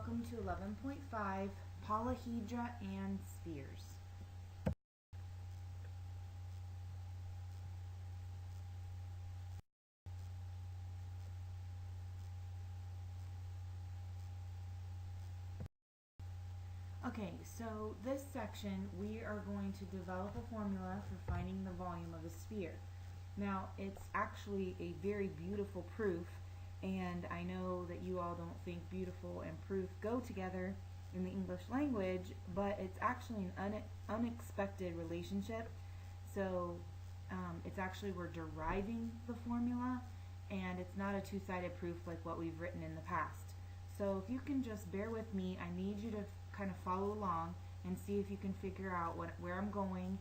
welcome to 11.5 Polyhedra and Spheres. Okay, so this section we are going to develop a formula for finding the volume of a sphere. Now, it's actually a very beautiful proof, and I know that you all don't think beautiful and proof go together in the English language, but it's actually an unexpected relationship. So it's actually, we're deriving the formula, and it's not a two-sided proof like what we've written in the past. So if you can just bear with me, I need you to kind of follow along and see if you can figure out where I'm going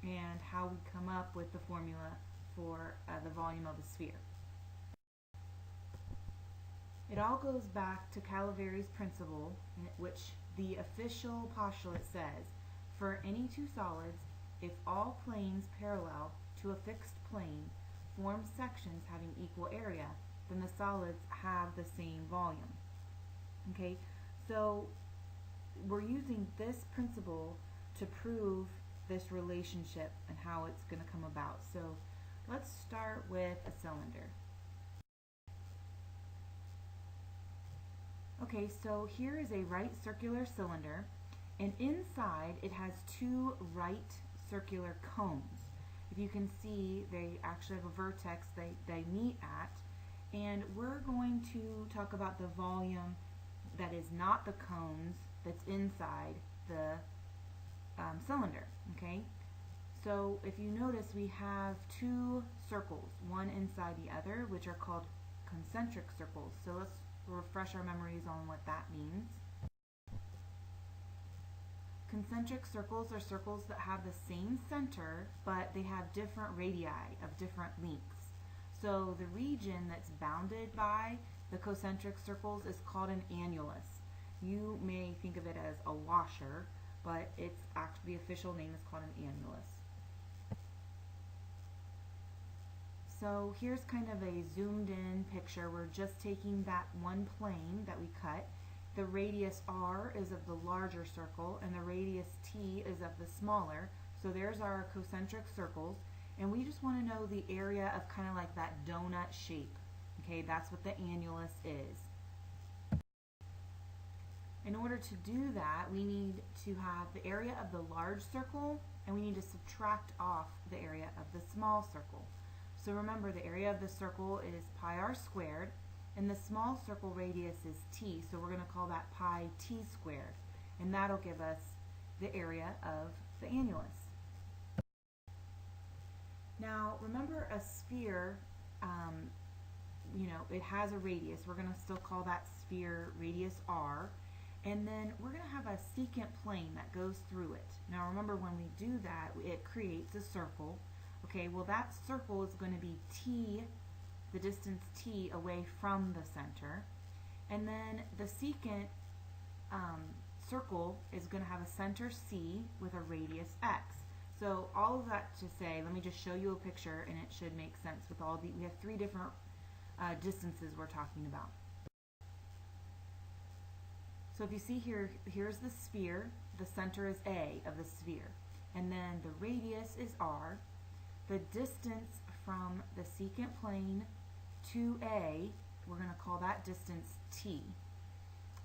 and how we come up with the formula for the volume of a sphere. It all goes back to Calaveri's principle, in which the official postulate says, for any two solids, if all planes parallel to a fixed plane form sections having equal area, then the solids have the same volume. Okay, so we're using this principle to prove this relationship and how it's going to come about. So let's start with a cylinder. Okay, so here is a right circular cylinder, and inside it has two right circular cones. If you can see, they actually have a vertex they meet at, and we're going to talk about the volume that is not the cones that's inside the cylinder. Okay, so if you notice, we have two circles, one inside the other, which are called concentric circles. So let's refresh our memories on what that means. Concentric circles are circles that have the same center, but they have different radii of different lengths. So the region that's bounded by the concentric circles is called an annulus. You may think of it as a washer, but it's actually, the official name is called an annulus. So here's kind of a zoomed in picture. We're just taking that one plane that we cut. The radius r is of the larger circle, and the radius t is of the smaller. So there's our concentric circles, and we just want to know the area of kind of like that donut shape. Okay, that's what the annulus is. In order to do that, we need to have the area of the large circle, and we need to subtract off the area of the small circle. So remember, the area of the circle is pi r squared, and the small circle radius is t, so we're going to call that pi t squared, and that'll give us the area of the annulus. Now remember, a sphere, it has a radius. We're going to still call that sphere radius r, and then we're going to have a secant plane that goes through it. Now remember, when we do that, it creates a circle. Okay, well, that circle is going to be t, the distance t away from the center, and then the secant circle is going to have a center c with a radius x. So all of that to say, let me just show you a picture, and it should make sense with all the, we have three different distances we're talking about. So if you see here, here's the sphere, the center is a of the sphere, and then the radius is r. The distance from the secant plane to A, we're going to call that distance t.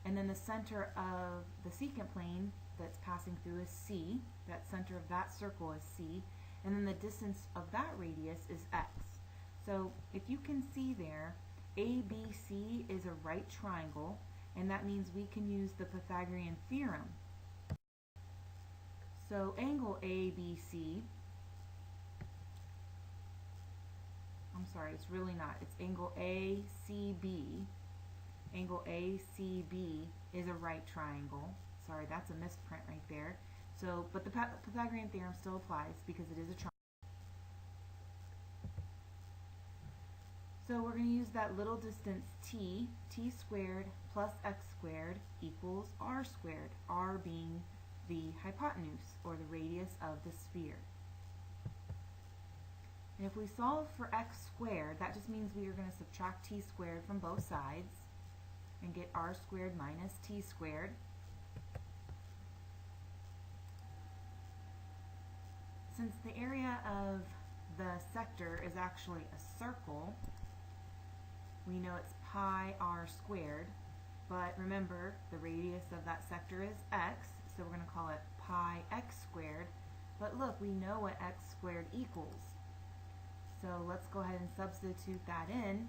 And then the center of the secant plane that's passing through is c. That center of that circle is c. And then the distance of that radius is x. So if you can see there, ABC is a right triangle, and that means we can use the Pythagorean theorem. So angle ABC, I'm sorry, it's really not. It's angle ACB. Angle ACB is a right triangle. Sorry, that's a misprint right there. So, but the Pythagorean theorem still applies because it is a triangle. So we're going to use that little distance t, t squared plus x squared equals r squared, r being the hypotenuse, or the radius of the sphere. And if we solve for x squared, that just means we are going to subtract t squared from both sides. and get r squared minus t squared. Since the area of the sector is actually a circle, we know it's pi r squared, but remember the radius of that sector is x, so we're going to call it pi x squared. But look, we know what x squared equals. So let's go ahead and substitute that in.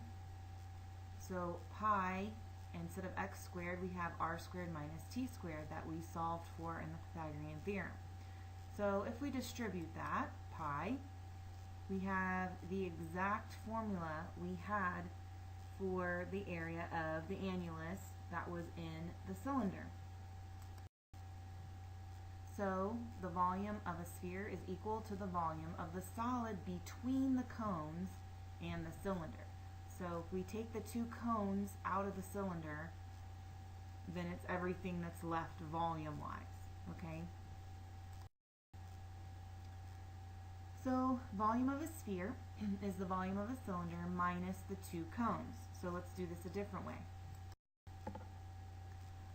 So pi, instead of x squared, we have r squared minus t squared that we solved for in the Pythagorean theorem. So if we distribute that, pi, we have the exact formula we had for the area of the annulus that was in the cylinder. So the volume of a sphere is equal to the volume of the solid between the cones and the cylinder. So if we take the two cones out of the cylinder, then it's everything that's left volume-wise, okay? So volume of a sphere is the volume of a cylinder minus the two cones. So let's do this a different way.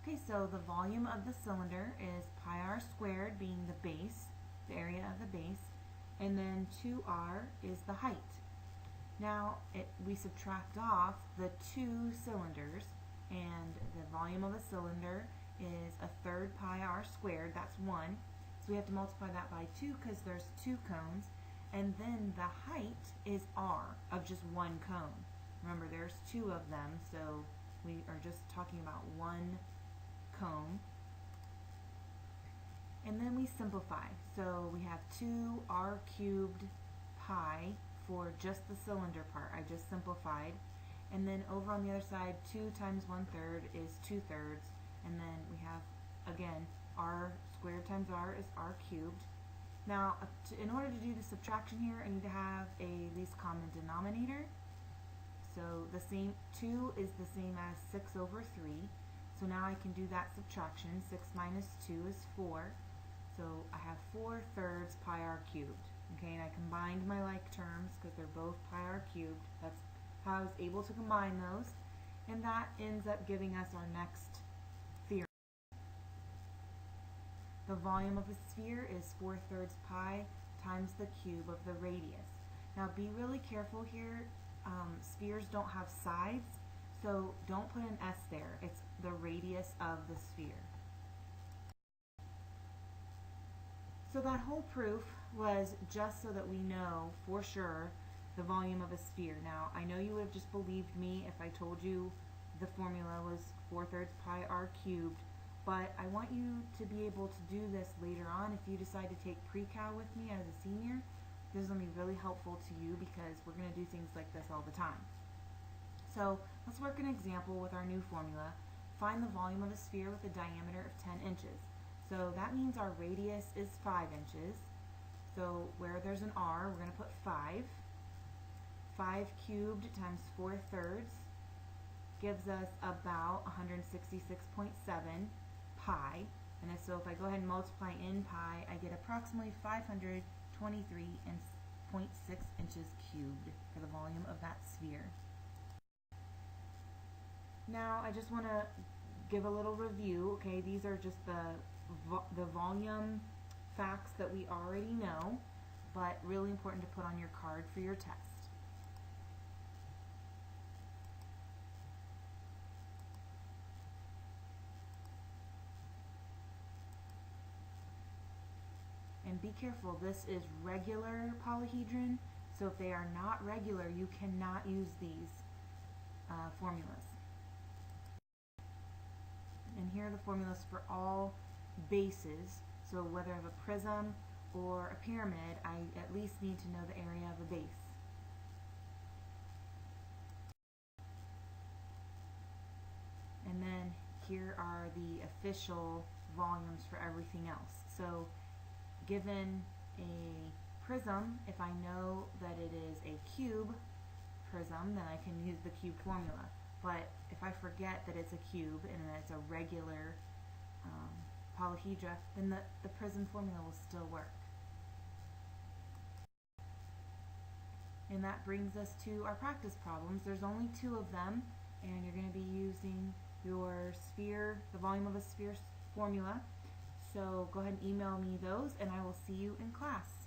Okay, so the volume of the cylinder is pi r squared being the base, the area of the base, and then 2r is the height. Now we subtract off the two cylinders, and the volume of a cylinder is a third pi r squared, that's 1. So we have to multiply that by 2 because there's two cones, and then the height is r of just one cone. Remember, there's two of them, so we are just talking about one cone. And then we simplify. So we have 2r cubed pi for just the cylinder part. I just simplified. And then over on the other side, 2 times 1/3 is 2/3. And then we have, again, r squared times r is r cubed. Now, in order to do the subtraction here, I need to have a least common denominator. So the same 2 is the same as 6 over 3. So now I can do that subtraction. 6 minus 2 is 4. So I have 4/3 pi r cubed. Okay, and I combined my like terms because they're both pi r cubed. That's how I was able to combine those. And that ends up giving us our next theorem. The volume of a sphere is 4/3 pi times the cube of the radius. Now be really careful here. Spheres don't have sides, so don't put an S there. It's the radius of the sphere. So that whole proof was just so that we know for sure the volume of a sphere. Now, I know you would have just believed me if I told you the formula was 4/3 pi r cubed, but I want you to be able to do this later on if you decide to take pre-cal with me as a senior. This is going to be really helpful to you because we're going to do things like this all the time. So let's work an example with our new formula. Find the volume of a sphere with a diameter of 10 inches. So that means our radius is 5 inches. So where there's an r, we're going to put 5. 5 cubed times 4/3 gives us about 166.7 pi. And so if I go ahead and multiply in pi, I get approximately 523.6 inches cubed for the volume of that sphere. Now I just want to give a little review. Okay, these are just the volume facts that we already know, but really important to put on your card for your test. And be careful, this is regular polyhedron, so if they are not regular, you cannot use these formulas. And here are the formulas for all bases, so whether of a prism or a pyramid, I at least need to know the area of a base. And then here are the official volumes for everything else. So given a prism, if I know that it is a cube prism, then I can use the cube formula. But if I forget that it's a cube and that it's a regular polyhedra, then the prism formula will still work. And that brings us to our practice problems. There's only 2 of them, and you're going to be using your sphere, the volume of a sphere formula. So go ahead and email me those, and I will see you in class.